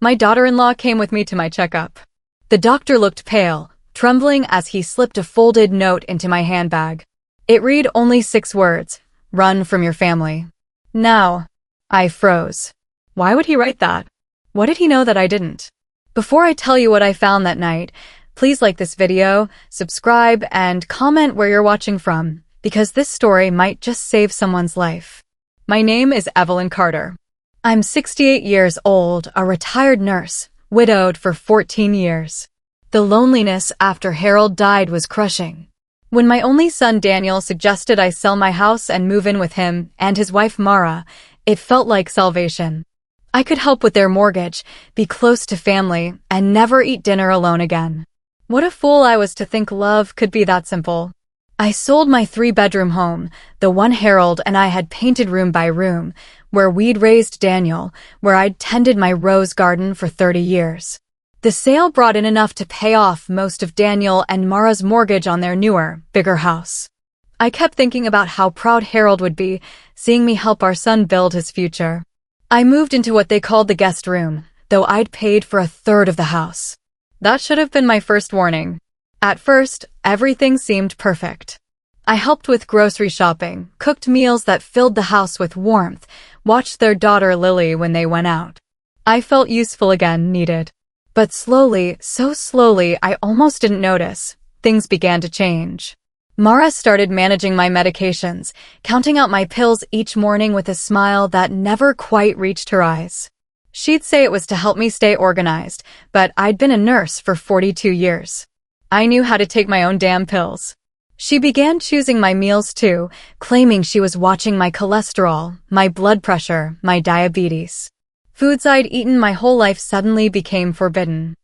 My daughter-in-law came with me to my checkup. The doctor looked pale, trembling as he slipped a folded note into my handbag. It read only 6 words: "Run from your family." Now, I froze. Why would he write that? What did he know that I didn't? Before I tell you what I found that night, please like this video, subscribe, and comment where you're watching from, because this story might just save someone's life. My name is Evelyn Carter. I'm 68 years old, a retired nurse, widowed for 14 years. The loneliness after Harold died was crushing. When my only son Daniel suggested I sell my house and move in with him and his wife Mara, it felt like salvation. I could help with their mortgage, be close to family, and never eat dinner alone again. What a fool I was to think love could be that simple. I sold my 3-bedroom home, the one Harold and I had painted room by room, where we'd raised Daniel, where I'd tended my rose garden for 30 years. The sale brought in enough to pay off most of Daniel and Mara's mortgage on their newer, bigger house. I kept thinking about how proud Harold would be, seeing me help our son build his future. I moved into what they called the guest room, though I'd paid for 1/3 of the house. That should have been my first warning. At first, everything seemed perfect. I helped with grocery shopping, cooked meals that filled the house with warmth, watched their daughter Lily when they went out. I felt useful again, needed. But slowly, so slowly, I almost didn't notice. Things began to change. Mara started managing my medications, counting out my pills each morning with a smile that never quite reached her eyes. She'd say it was to help me stay organized, but I'd been a nurse for 42 years. I knew how to take my own damn pills. She began choosing my meals too, claiming she was watching my cholesterol, my blood pressure, my diabetes. Foods I'd eaten my whole life suddenly became forbidden.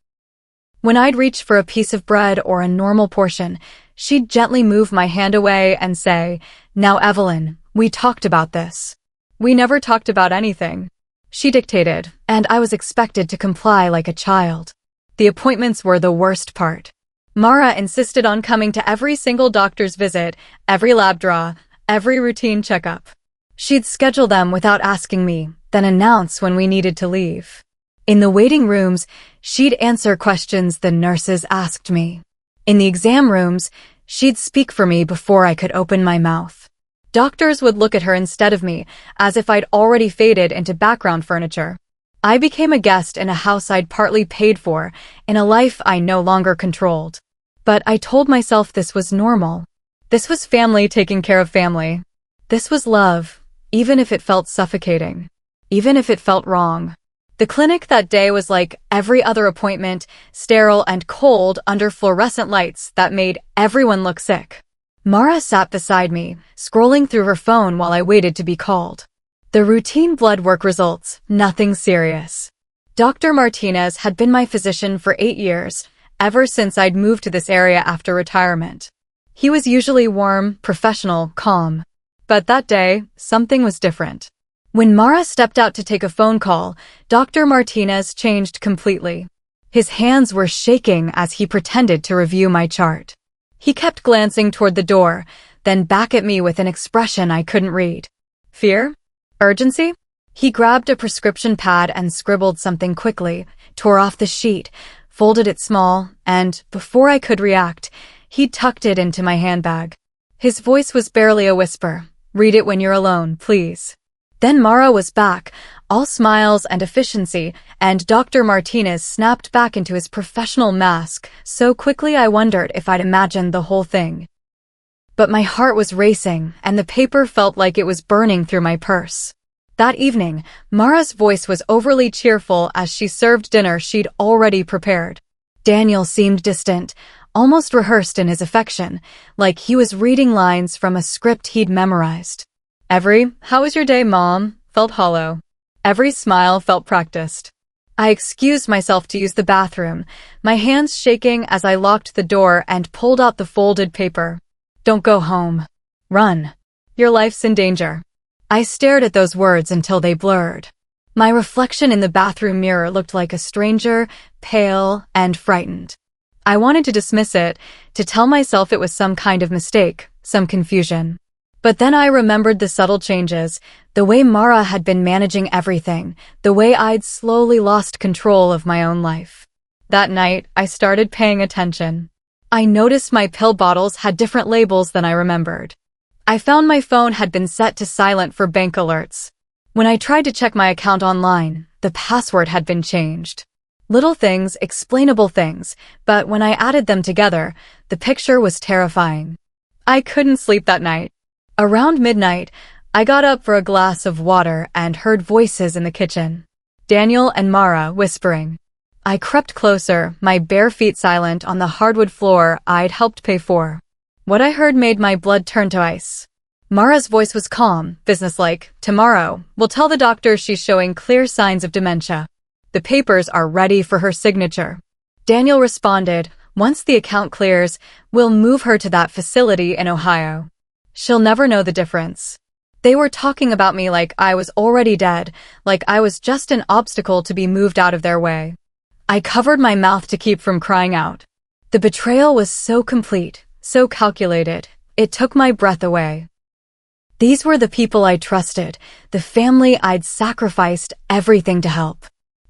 When I'd reach for a piece of bread or a normal portion, she'd gently move my hand away and say, "Now, Evelyn, we talked about this." We never talked about anything. She dictated, and I was expected to comply like a child. The appointments were the worst part. Mara insisted on coming to every single doctor's visit, every lab draw, every routine checkup. She'd schedule them without asking me, then announce when we needed to leave. In the waiting rooms, she'd answer questions the nurses asked me. In the exam rooms, she'd speak for me before I could open my mouth. Doctors would look at her instead of me, as if I'd already faded into background furniture. I became a guest in a house I'd partly paid for, in a life I no longer controlled. But I told myself this was normal. This was family taking care of family. This was love, even if it felt suffocating. Even if it felt wrong. The clinic that day was like every other appointment, sterile and cold under fluorescent lights that made everyone look sick. Mara sat beside me, scrolling through her phone while I waited to be called. The routine blood work results, nothing serious. Dr. Martinez had been my physician for 8 years, ever since I'd moved to this area after retirement. He was usually warm, professional, calm. But that day, something was different. When Mara stepped out to take a phone call, Dr. Martinez changed completely. His hands were shaking as he pretended to review my chart. He kept glancing toward the door, then back at me with an expression I couldn't read. Fear? Urgency? He grabbed a prescription pad and scribbled something quickly, tore off the sheet, folded it small, and, before I could react, he tucked it into my handbag. His voice was barely a whisper. "Read it when you're alone, please." Then Mara was back, all smiles and efficiency, and Dr. Martinez snapped back into his professional mask so quickly I wondered if I'd imagined the whole thing. But my heart was racing, and the paper felt like it was burning through my purse. That evening, Mara's voice was overly cheerful as she served dinner she'd already prepared. Daniel seemed distant, almost rehearsed in his affection, like he was reading lines from a script he'd memorized. Every "How was your day, Mom?" felt hollow. Every smile felt practiced. I excused myself to use the bathroom, my hands shaking as I locked the door and pulled out the folded paper. "Don't go home. Run. Your life's in danger." I stared at those words until they blurred. My reflection in the bathroom mirror looked like a stranger, pale and frightened. I wanted to dismiss it, to tell myself it was some kind of mistake, some confusion. But then I remembered the subtle changes, the way Mara had been managing everything, the way I'd slowly lost control of my own life. That night, I started paying attention. I noticed my pill bottles had different labels than I remembered. I found my phone had been set to silent for bank alerts. When I tried to check my account online, the password had been changed. Little things, explainable things, but when I added them together, the picture was terrifying. I couldn't sleep that night. Around midnight, I got up for a glass of water and heard voices in the kitchen. Daniel and Mara whispering. I crept closer, my bare feet silent on the hardwood floor I'd helped pay for. What I heard made my blood turn to ice. Mara's voice was calm, businesslike. Tomorrow, we'll tell the doctor she's showing clear signs of dementia. The papers are ready for her signature. Daniel responded, once the account clears, we'll move her to that facility in Ohio. She'll never know the difference. They were talking about me like I was already dead, like I was just an obstacle to be moved out of their way. I covered my mouth to keep from crying out. The betrayal was so complete, so calculated, it took my breath away. These were the people I trusted, the family I'd sacrificed everything to help.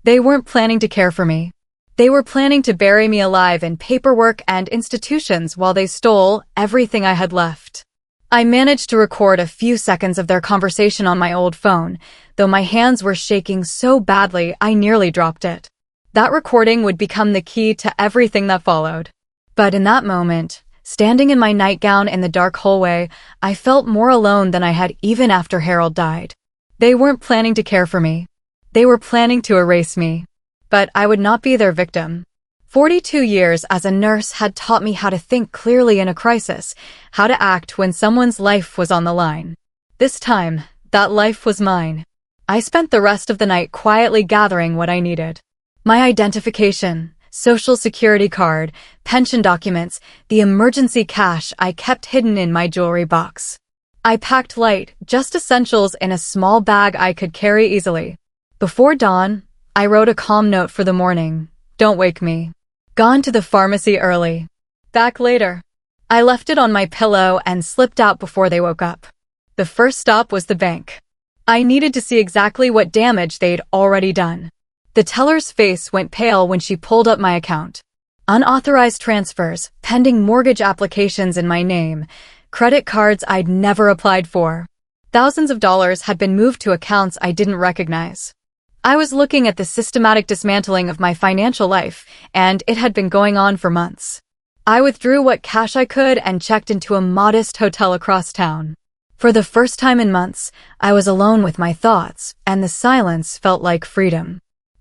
They weren't planning to care for me. They were planning to bury me alive in paperwork and institutions while they stole everything I had left. I managed to record a few seconds of their conversation on my old phone, though my hands were shaking so badly I nearly dropped it. That recording would become the key to everything that followed. But in that moment, standing in my nightgown in the dark hallway, I felt more alone than I had even after Harold died. They weren't planning to care for me. They were planning to erase me. But I would not be their victim. 42 years as a nurse had taught me how to think clearly in a crisis, how to act when someone's life was on the line. This time, that life was mine. I spent the rest of the night quietly gathering what I needed. My identification, social security card, pension documents, the emergency cash I kept hidden in my jewelry box. I packed light, just essentials in a small bag I could carry easily. Before dawn, I wrote a calm note for the morning. Don't wake me. Gone to the pharmacy early. Back later. I left it on my pillow and slipped out before they woke up. The first stop was the bank. I needed to see exactly what damage they'd already done. The teller's face went pale when she pulled up my account. Unauthorized transfers, pending mortgage applications in my name, credit cards I'd never applied for. Thousands of dollars had been moved to accounts I didn't recognize. I was looking at the systematic dismantling of my financial life, and it had been going on for months. I withdrew what cash I could and checked into a modest hotel across town. For the first time in months, I was alone with my thoughts, and the silence felt like freedom.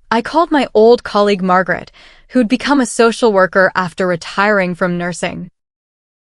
I called my old colleague Margaret, who'd become a social worker after retiring from nursing.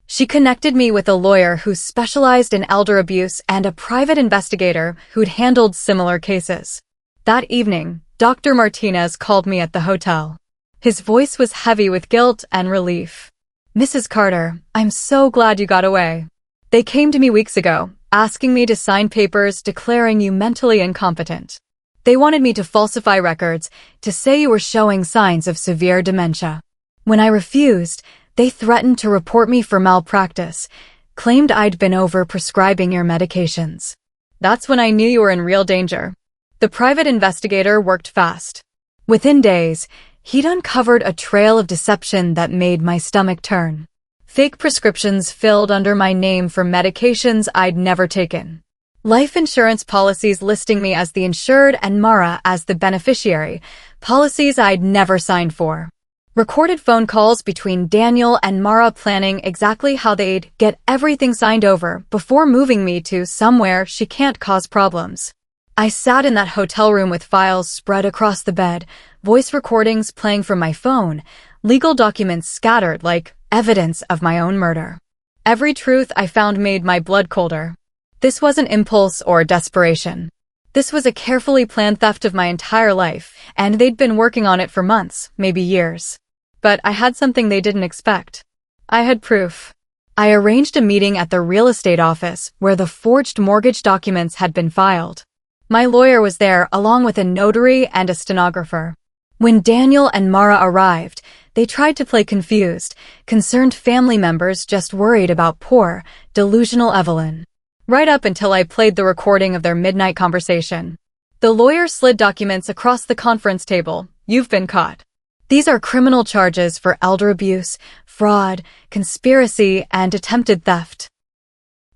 She connected me with a lawyer who specialized in elder abuse and a private investigator who'd handled similar cases. That evening, Dr. Martinez called me at the hotel. His voice was heavy with guilt and relief. Mrs. Carter, I'm so glad you got away. They came to me weeks ago, asking me to sign papers declaring you mentally incompetent. They wanted me to falsify records, to say you were showing signs of severe dementia. When I refused, they threatened to report me for malpractice, claimed I'd been over-prescribing your medications. That's when I knew you were in real danger. The private investigator worked fast. Within days, he'd uncovered a trail of deception that made my stomach turn. Fake prescriptions filled under my name for medications I'd never taken. Life insurance policies listing me as the insured and Mara as the beneficiary, policies I'd never signed for. Recorded phone calls between Daniel and Mara planning exactly how they'd get everything signed over before moving me to somewhere she can't cause problems. I sat in that hotel room with files spread across the bed, voice recordings playing from my phone, legal documents scattered like evidence of my own murder. Every truth I found made my blood colder. This wasn't impulse or desperation. This was a carefully planned theft of my entire life, and they'd been working on it for months, maybe years. But I had something they didn't expect. I had proof. I arranged a meeting at the real estate office where the forged mortgage documents had been filed. My lawyer was there along with a notary and a stenographer. When Daniel and Mara arrived, they tried to play confused, concerned family members just worried about poor, delusional Evelyn. right up until I played the recording of their midnight conversation. The lawyer slid documents across the conference table. You've been caught. These are criminal charges for elder abuse, fraud, conspiracy, and attempted theft.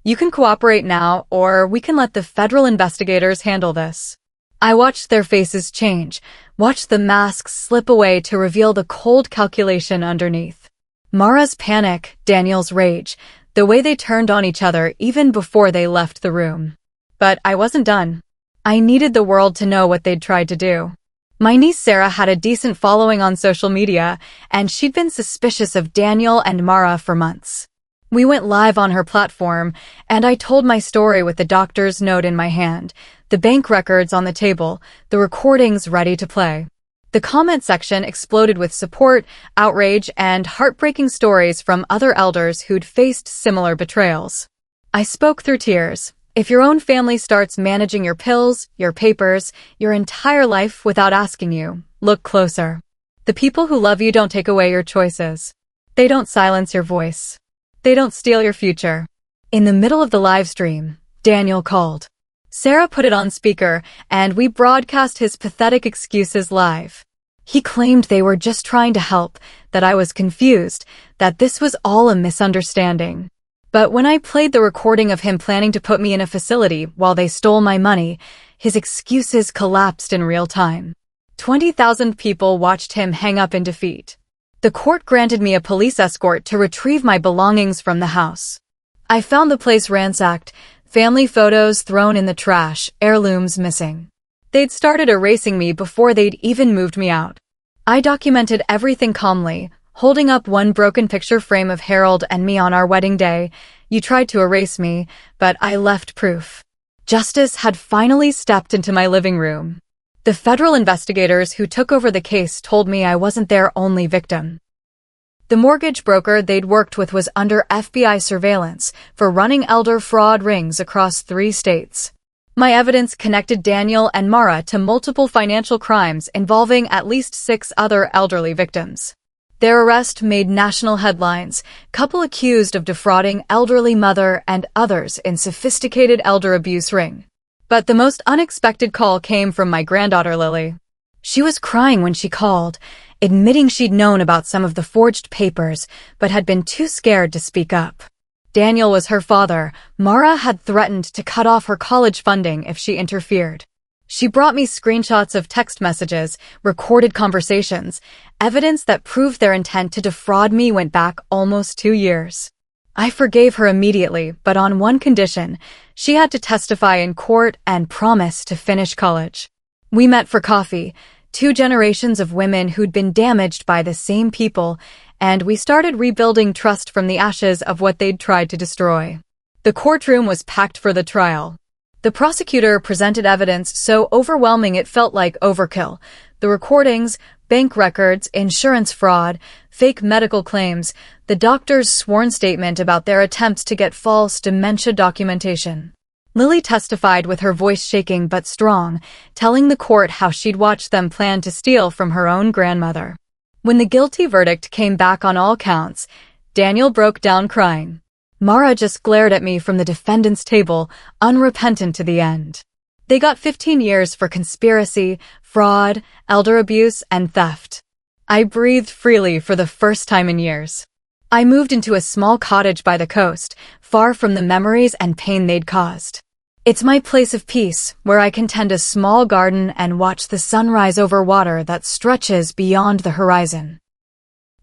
You can cooperate now, or we can let the federal investigators handle this. I watched their faces change, watched the masks slip away to reveal the cold calculation underneath. Mara's panic, Daniel's rage, the way they turned on each other even before they left the room. But I wasn't done. I needed the world to know what they'd tried to do. My niece Sarah had a decent following on social media, and she'd been suspicious of Daniel and Mara for months. We went live on her platform, and I told my story with the doctor's note in my hand, the bank records on the table, the recordings ready to play. The comment section exploded with support, outrage, and heartbreaking stories from other elders who'd faced similar betrayals. I spoke through tears. If your own family starts managing your pills, your papers, your entire life without asking you, look closer. The people who love you don't take away your choices. They don't silence your voice. They don't steal your future. In the middle of the live stream, Daniel called. Sarah put it on speaker, and we broadcast his pathetic excuses live. He claimed they were just trying to help, that I was confused, that this was all a misunderstanding. But when I played the recording of him planning to put me in a facility while they stole my money, his excuses collapsed in real time. 20,000 people watched him hang up in defeat. The court granted me a police escort to retrieve my belongings from the house. I found the place ransacked, family photos thrown in the trash, heirlooms missing. They'd started erasing me before they'd even moved me out. I documented everything calmly, holding up one broken picture frame of Harold and me on our wedding day. You tried to erase me, but I left proof. Justice had finally stepped into my living room. The federal investigators who took over the case told me I wasn't their only victim. The mortgage broker they'd worked with was under FBI surveillance for running elder fraud rings across 3 states. My evidence connected Daniel and Mara to multiple financial crimes involving at least 6 other elderly victims. Their arrest made national headlines, couple accused of defrauding elderly mother and others in sophisticated elder abuse ring. But the most unexpected call came from my granddaughter Lily. She was crying when she called, admitting she'd known about some of the forged papers, but had been too scared to speak up. Daniel was her father. Mara had threatened to cut off her college funding if she interfered. She brought me screenshots of text messages, recorded conversations, evidence that proved their intent to defraud me went back almost 2 years. I forgave her immediately, but on one condition: she had to testify in court and promise to finish college. We met for coffee, 2 generations of women who'd been damaged by the same people, and we started rebuilding trust from the ashes of what they'd tried to destroy. The courtroom was packed for the trial. The prosecutor presented evidence so overwhelming it felt like overkill. The recordings, bank records, insurance fraud, fake medical claims, the doctor's sworn statement about their attempts to get false dementia documentation. Lily testified with her voice shaking but strong, telling the court how she'd watched them plan to steal from her own grandmother. When the guilty verdict came back on all counts, Daniel broke down crying. Mara just glared at me from the defendant's table, unrepentant to the end. They got 15 years for conspiracy, fraud, elder abuse, and theft. I breathed freely for the first time in years. I moved into a small cottage by the coast, far from the memories and pain they'd caused. It's my place of peace, where I can tend a small garden and watch the sun rise over water that stretches beyond the horizon.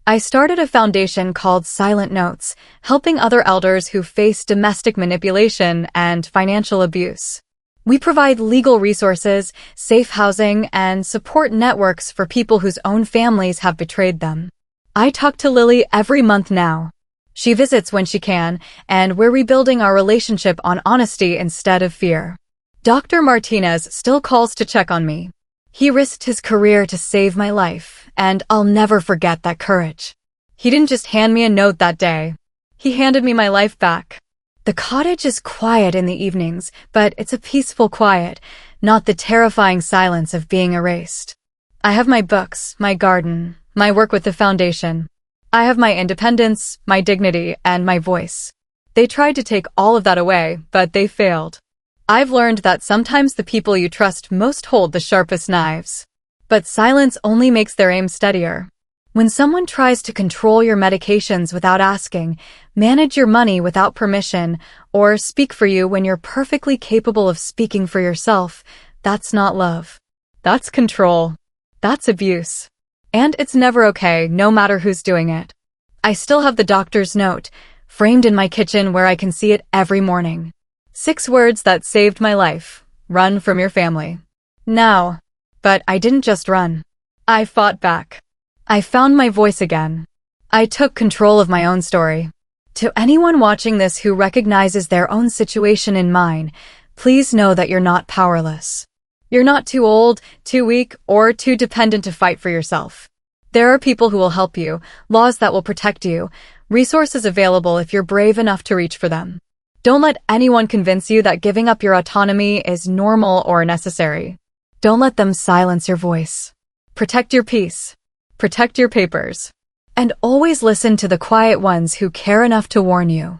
I started a foundation called Silent Notes, helping other elders who face domestic manipulation and financial abuse. We provide legal resources, safe housing, and support networks for people whose own families have betrayed them. I talk to Lily every month now. She visits when she can, and we're rebuilding our relationship on honesty instead of fear. Dr. Martinez still calls to check on me. He risked his career to save my life, and I'll never forget that courage. He didn't just hand me a note that day. He handed me my life back. The cottage is quiet in the evenings, but it's a peaceful quiet, not the terrifying silence of being erased. I have my books, my garden, my work with the foundation. I have my independence, my dignity, and my voice. They tried to take all of that away, but they failed. I've learned that sometimes the people you trust most hold the sharpest knives. But silence only makes their aim steadier. When someone tries to control your medications without asking, manage your money without permission, or speak for you when you're perfectly capable of speaking for yourself, that's not love. That's control. That's abuse. And it's never okay, no matter who's doing it. I still have the doctor's note, framed in my kitchen where I can see it every morning. 6 words that saved my life. Run from your family. Now. But I didn't just run. I fought back. I found my voice again. I took control of my own story. To anyone watching this who recognizes their own situation in mine, please know that you're not powerless. You're not too old, too weak, or too dependent to fight for yourself. There are people who will help you, laws that will protect you, resources available if you're brave enough to reach for them. Don't let anyone convince you that giving up your autonomy is normal or necessary. Don't let them silence your voice. Protect your peace. Protect your papers. And always listen to the quiet ones who care enough to warn you.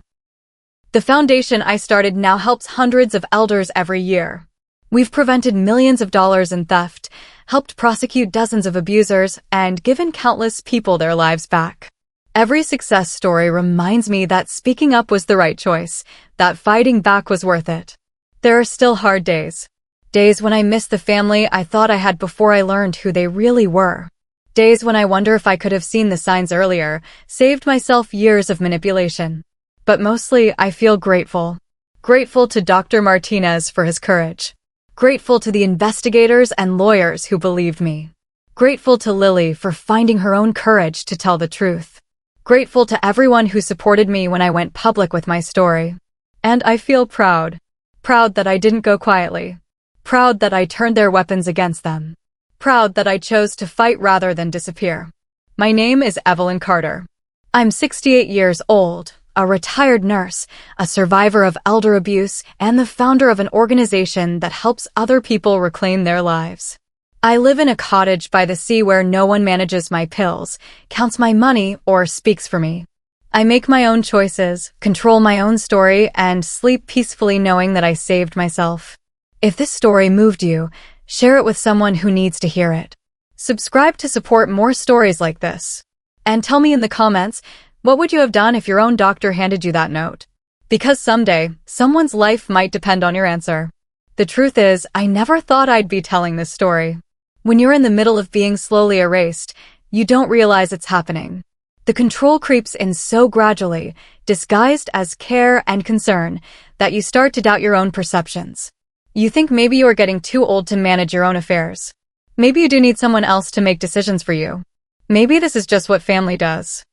The foundation I started now helps hundreds of elders every year. We've prevented millions of dollars in theft, helped prosecute dozens of abusers, and given countless people their lives back. Every success story reminds me that speaking up was the right choice, that fighting back was worth it. There are still hard days. Days when I miss the family I thought I had before I learned who they really were. Days when I wonder if I could have seen the signs earlier, saved myself years of manipulation. But mostly, I feel grateful. Grateful to Dr. Martinez for his courage. Grateful to the investigators and lawyers who believed me. Grateful to Lily for finding her own courage to tell the truth. Grateful to everyone who supported me when I went public with my story. And I feel proud. Proud that I didn't go quietly. Proud that I turned their weapons against them. Proud that I chose to fight rather than disappear. My name is Evelyn Carter. I'm 68 years old, a retired nurse, a survivor of elder abuse, and the founder of an organization that helps other people reclaim their lives. I live in a cottage by the sea where no one manages my pills, counts my money, or speaks for me. I make my own choices, control my own story, and sleep peacefully knowing that I saved myself. If this story moved you, share it with someone who needs to hear it. Subscribe to support more stories like this. And tell me in the comments, what would you have done if your own doctor handed you that note? Because someday, someone's life might depend on your answer. The truth is, I never thought I'd be telling this story. When you're in the middle of being slowly erased, you don't realize it's happening. The control creeps in so gradually, disguised as care and concern, that you start to doubt your own perceptions. You think maybe you are getting too old to manage your own affairs. Maybe you do need someone else to make decisions for you. Maybe this is just what family does.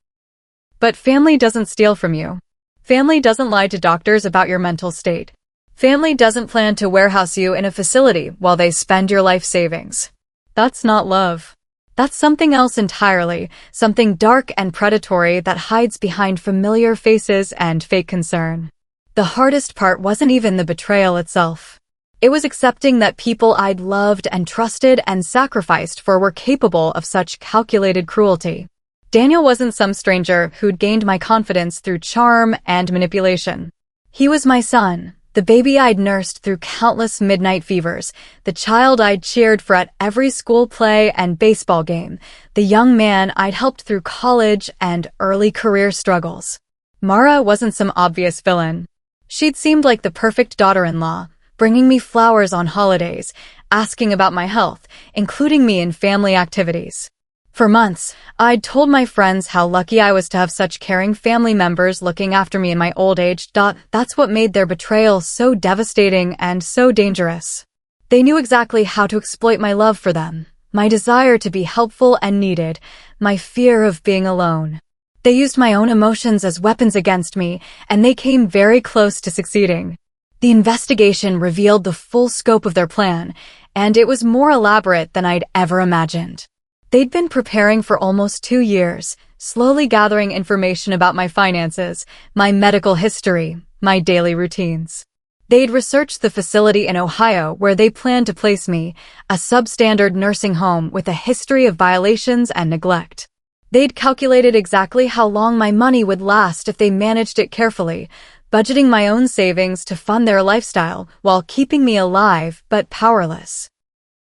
But family doesn't steal from you. Family doesn't lie to doctors about your mental state. Family doesn't plan to warehouse you in a facility while they spend your life savings. That's not love. That's something else entirely, something dark and predatory that hides behind familiar faces and fake concern. The hardest part wasn't even the betrayal itself. It was accepting that people I'd loved and trusted and sacrificed for were capable of such calculated cruelty. Daniel wasn't some stranger who'd gained my confidence through charm and manipulation. He was my son, the baby I'd nursed through countless midnight fevers, the child I'd cheered for at every school play and baseball game, the young man I'd helped through college and early career struggles. Mara wasn't some obvious villain. She'd seemed like the perfect daughter-in-law, bringing me flowers on holidays, asking about my health, including me in family activities. For months, I'd told my friends how lucky I was to have such caring family members looking after me in my old age. That's what made their betrayal so devastating and so dangerous. They knew exactly how to exploit my love for them, my desire to be helpful and needed, my fear of being alone. They used my own emotions as weapons against me, and they came very close to succeeding. The investigation revealed the full scope of their plan, and it was more elaborate than I'd ever imagined. They'd been preparing for almost 2 years, slowly gathering information about my finances, my medical history, my daily routines. They'd researched the facility in Ohio where they planned to place me, a substandard nursing home with a history of violations and neglect. They'd calculated exactly how long my money would last if they managed it carefully, budgeting my own savings to fund their lifestyle while keeping me alive but powerless.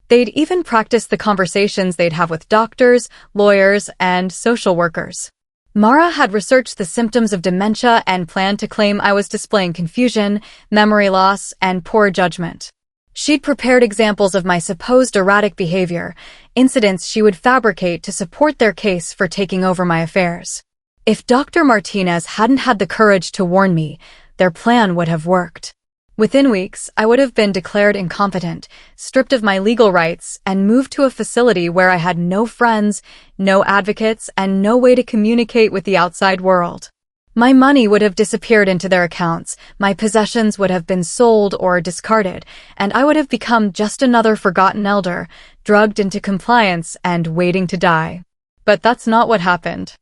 They'd even practice the conversations they'd have with doctors, lawyers, and social workers. Mara had researched the symptoms of dementia and planned to claim I was displaying confusion, memory loss, and poor judgment. She'd prepared examples of my supposed erratic behavior, incidents she would fabricate to support their case for taking over my affairs. If Dr. Martinez hadn't had the courage to warn me, their plan would have worked. Within weeks, I would have been declared incompetent, stripped of my legal rights, and moved to a facility where I had no friends, no advocates, and no way to communicate with the outside world. My money would have disappeared into their accounts, my possessions would have been sold or discarded, and I would have become just another forgotten elder, drugged into compliance and waiting to die. But that's not what happened.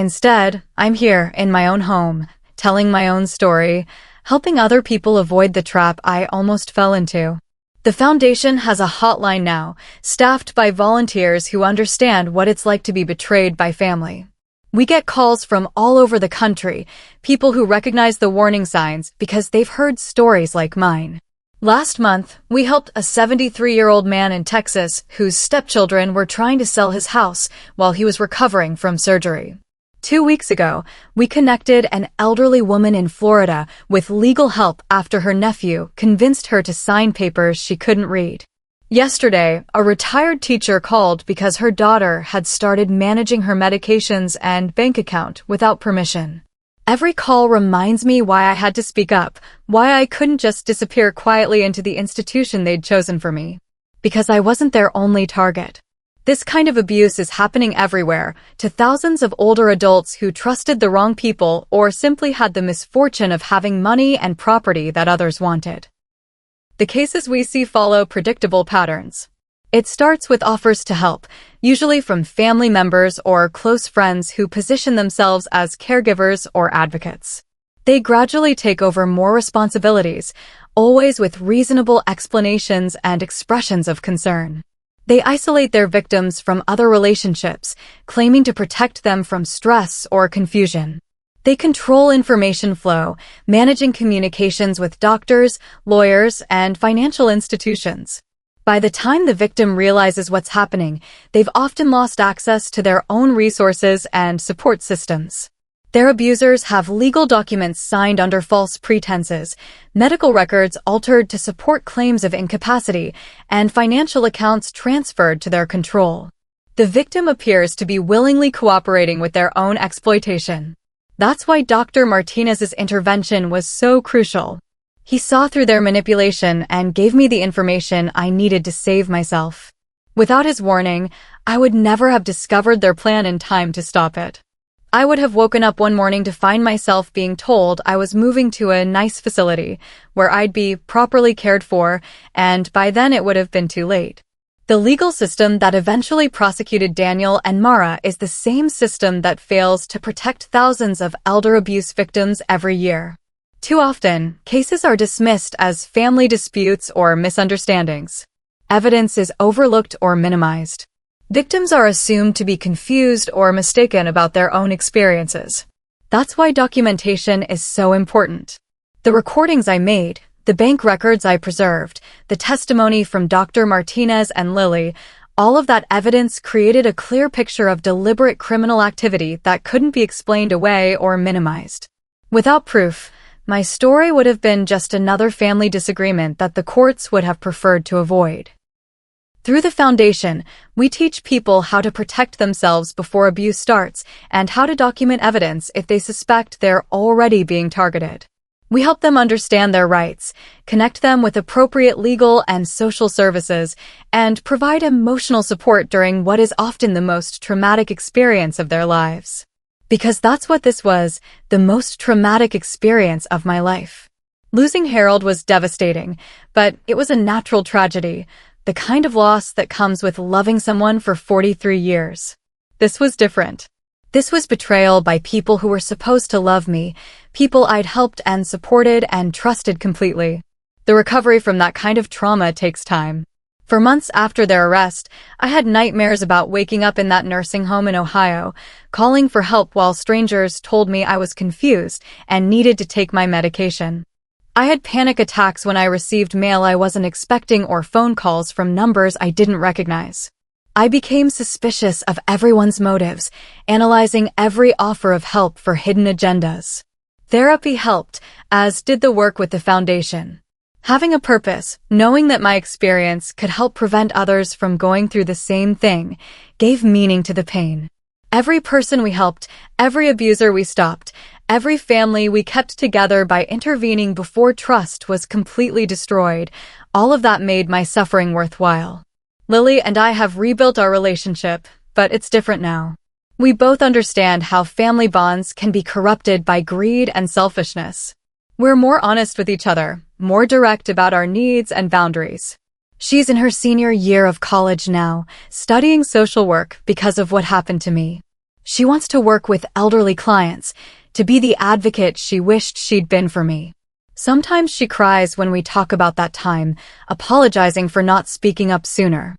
Instead, I'm here in my own home, telling my own story, helping other people avoid the trap I almost fell into. The foundation has a hotline now, staffed by volunteers who understand what it's like to be betrayed by family. We get calls from all over the country, people who recognize the warning signs because they've heard stories like mine. Last month, we helped a 73-year-old man in Texas whose stepchildren were trying to sell his house while he was recovering from surgery. 2 weeks ago, we connected an elderly woman in Florida with legal help after her nephew convinced her to sign papers she couldn't read. Yesterday, a retired teacher called because her daughter had started managing her medications and bank account without permission. Every call reminds me why I had to speak up, why I couldn't just disappear quietly into the institution they'd chosen for me. Because I wasn't their only target. This kind of abuse is happening everywhere, to thousands of older adults who trusted the wrong people or simply had the misfortune of having money and property that others wanted. The cases we see follow predictable patterns. It starts with offers to help, usually from family members or close friends who position themselves as caregivers or advocates. They gradually take over more responsibilities, always with reasonable explanations and expressions of concern. They isolate their victims from other relationships, claiming to protect them from stress or confusion. They control information flow, managing communications with doctors, lawyers, and financial institutions. By the time the victim realizes what's happening, they've often lost access to their own resources and support systems. Their abusers have legal documents signed under false pretenses, medical records altered to support claims of incapacity, and financial accounts transferred to their control. The victim appears to be willingly cooperating with their own exploitation. That's why Dr. Martinez's intervention was so crucial. He saw through their manipulation and gave me the information I needed to save myself. Without his warning, I would never have discovered their plan in time to stop it. I would have woken up one morning to find myself being told I was moving to a nice facility where I'd be properly cared for, and by then it would have been too late. The legal system that eventually prosecuted Daniel and Mara is the same system that fails to protect thousands of elder abuse victims every year. Too often, cases are dismissed as family disputes or misunderstandings. Evidence is overlooked or minimized. Victims are assumed to be confused or mistaken about their own experiences. That's why documentation is so important. The recordings I made, the bank records I preserved, the testimony from Dr. Martinez and Lily, all of that evidence created a clear picture of deliberate criminal activity that couldn't be explained away or minimized. Without proof, my story would have been just another family disagreement that the courts would have preferred to avoid. Through the foundation, we teach people how to protect themselves before abuse starts and how to document evidence if they suspect they're already being targeted. We help them understand their rights, connect them with appropriate legal and social services, and provide emotional support during what is often the most traumatic experience of their lives. Because that's what this was, the most traumatic experience of my life. Losing Harold was devastating, but it was a natural tragedy, the kind of loss that comes with loving someone for 43 years. This was different. This was betrayal by people who were supposed to love me, people I'd helped and supported and trusted completely. The recovery from that kind of trauma takes time. For months after their arrest, I had nightmares about waking up in that nursing home in Ohio, calling for help while strangers told me I was confused and needed to take my medication. I had panic attacks when I received mail I wasn't expecting or phone calls from numbers I didn't recognize. I became suspicious of everyone's motives, analyzing every offer of help for hidden agendas. Therapy helped, as did the work with the foundation. Having a purpose, knowing that my experience could help prevent others from going through the same thing, gave meaning to the pain. Every person we helped, every abuser we stopped, every family we kept together by intervening before trust was completely destroyed, all of that made my suffering worthwhile. Lily and I have rebuilt our relationship, but it's different now. We both understand how family bonds can be corrupted by greed and selfishness. We're more honest with each other, more direct about our needs and boundaries. She's in her senior year of college now, studying social work because of what happened to me. She wants to work with elderly clients, to be the advocate she wished she'd been for me. Sometimes she cries when we talk about that time, apologizing for not speaking up sooner.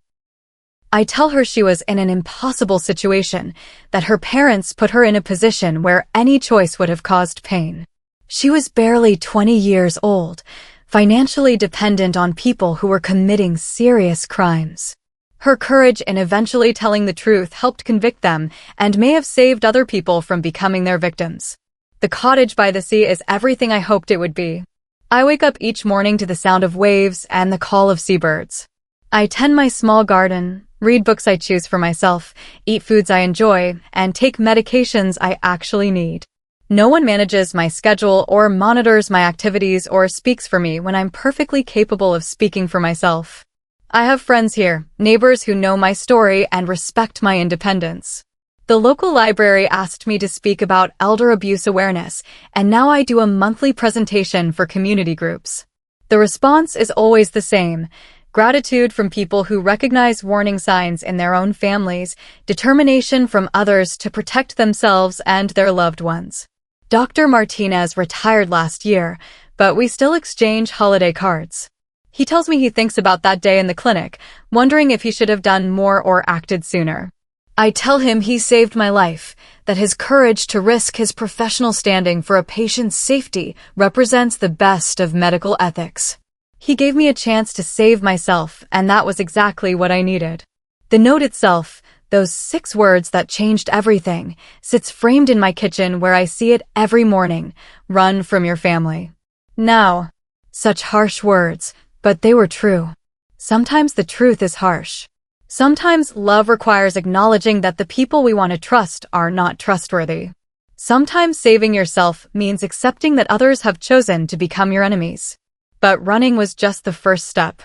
I tell her she was in an impossible situation, that her parents put her in a position where any choice would have caused pain. She was barely 20 years old, financially dependent on people who were committing serious crimes. Her courage in eventually telling the truth helped convict them and may have saved other people from becoming their victims. The cottage by the sea is everything I hoped it would be. I wake up each morning to the sound of waves and the call of seabirds. I tend my small garden, read books I choose for myself, eat foods I enjoy, and take medications I actually need. No one manages my schedule or monitors my activities or speaks for me when I'm perfectly capable of speaking for myself. I have friends here, neighbors who know my story and respect my independence. The local library asked me to speak about elder abuse awareness, and now I do a monthly presentation for community groups. The response is always the same: gratitude from people who recognize warning signs in their own families, determination from others to protect themselves and their loved ones. Dr. Martinez retired last year, but we still exchange holiday cards. He tells me he thinks about that day in the clinic, wondering if he should have done more or acted sooner. I tell him he saved my life, that his courage to risk his professional standing for a patient's safety represents the best of medical ethics. He gave me a chance to save myself, and that was exactly what I needed. The note itself, those 6 words that changed everything, sits framed in my kitchen where I see it every morning: run from your family. Now, such harsh words, but they were true. Sometimes the truth is harsh. Sometimes love requires acknowledging that the people we want to trust are not trustworthy. Sometimes saving yourself means accepting that others have chosen to become your enemies. But running was just the first step.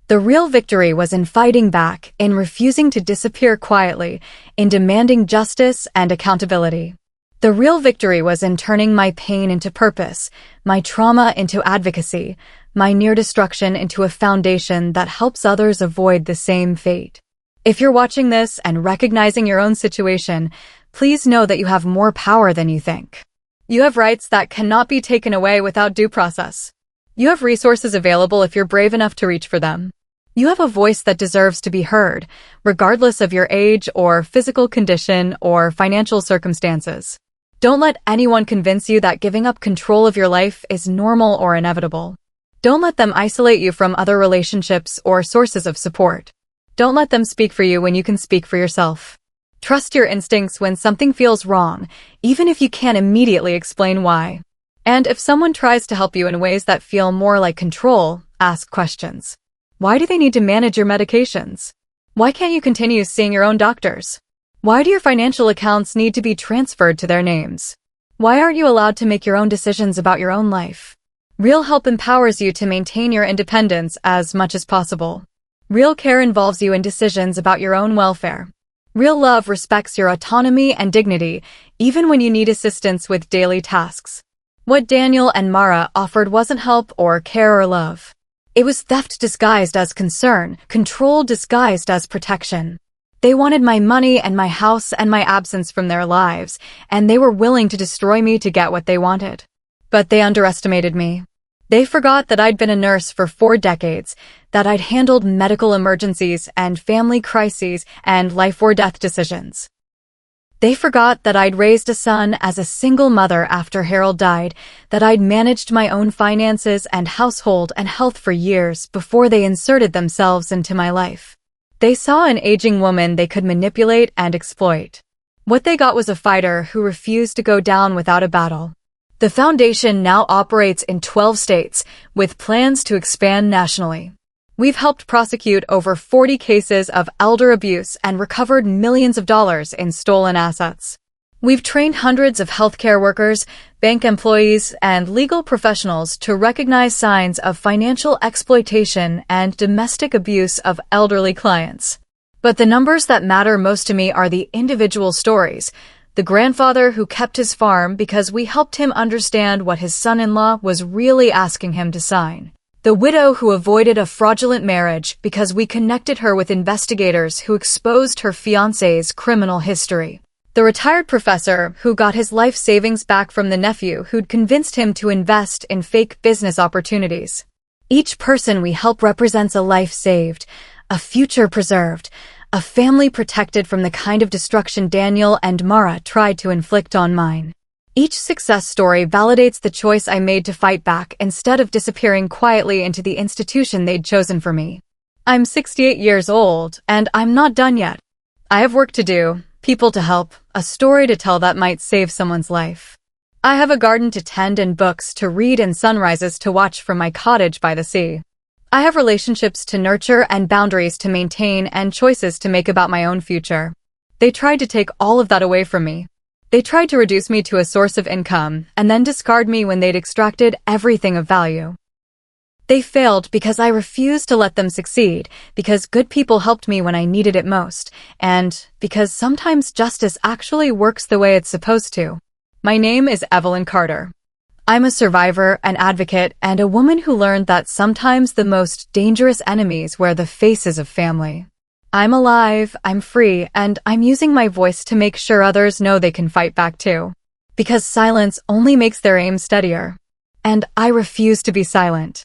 The real victory was in fighting back, in refusing to disappear quietly, in demanding justice and accountability. The real victory was in turning my pain into purpose, my trauma into advocacy, my near destruction into a foundation that helps others avoid the same fate. If you're watching this and recognizing your own situation, please know that you have more power than you think. You have rights that cannot be taken away without due process. You have resources available if you're brave enough to reach for them. You have a voice that deserves to be heard, regardless of your age or physical condition or financial circumstances. Don't let anyone convince you that giving up control of your life is normal or inevitable. Don't let them isolate you from other relationships or sources of support. Don't let them speak for you when you can speak for yourself. Trust your instincts when something feels wrong, even if you can't immediately explain why. And if someone tries to help you in ways that feel more like control, ask questions. Why do they need to manage your medications? Why can't you continue seeing your own doctors? Why do your financial accounts need to be transferred to their names? Why aren't you allowed to make your own decisions about your own life? Real help empowers you to maintain your independence as much as possible. Real care involves you in decisions about your own welfare. Real love respects your autonomy and dignity, even when you need assistance with daily tasks. What Daniel and Mara offered wasn't help or care or love. It was theft disguised as concern, control disguised as protection. They wanted my money and my house and my absence from their lives, and they were willing to destroy me to get what they wanted. But they underestimated me. They forgot that I'd been a nurse for 4 decades, that I'd handled medical emergencies and family crises and life-or-death decisions. They forgot that I'd raised a son as a single mother after Harold died, that I'd managed my own finances and household and health for years before they inserted themselves into my life. They saw an aging woman they could manipulate and exploit. What they got was a fighter who refused to go down without a battle. The foundation now operates in 12 states, with plans to expand nationally. We've helped prosecute over 40 cases of elder abuse and recovered millions of dollars in stolen assets. We've trained hundreds of healthcare workers, bank employees, and legal professionals to recognize signs of financial exploitation and domestic abuse of elderly clients. But the numbers that matter most to me are the individual stories. The grandfather who kept his farm because we helped him understand what his son-in-law was really asking him to sign. The widow who avoided a fraudulent marriage because we connected her with investigators who exposed her fiancé's criminal history. The retired professor who got his life savings back from the nephew who'd convinced him to invest in fake business opportunities. Each person we help represents a life saved, a future preserved, a family protected from the kind of destruction Daniel and Mara tried to inflict on mine. Each success story validates the choice I made to fight back instead of disappearing quietly into the institution they'd chosen for me. I'm 68 years old, and I'm not done yet. I have work to do, people to help, a story to tell that might save someone's life. I have a garden to tend and books to read and sunrises to watch from my cottage by the sea. I have relationships to nurture and boundaries to maintain and choices to make about my own future. They tried to take all of that away from me. They tried to reduce me to a source of income and then discard me when they'd extracted everything of value. They failed because I refused to let them succeed, because good people helped me when I needed it most, and because sometimes justice actually works the way it's supposed to. My name is Evelyn Carter. I'm a survivor, an advocate, and a woman who learned that sometimes the most dangerous enemies wear the faces of family. I'm alive, I'm free, and I'm using my voice to make sure others know they can fight back too. Because silence only makes their aim steadier. And I refuse to be silent.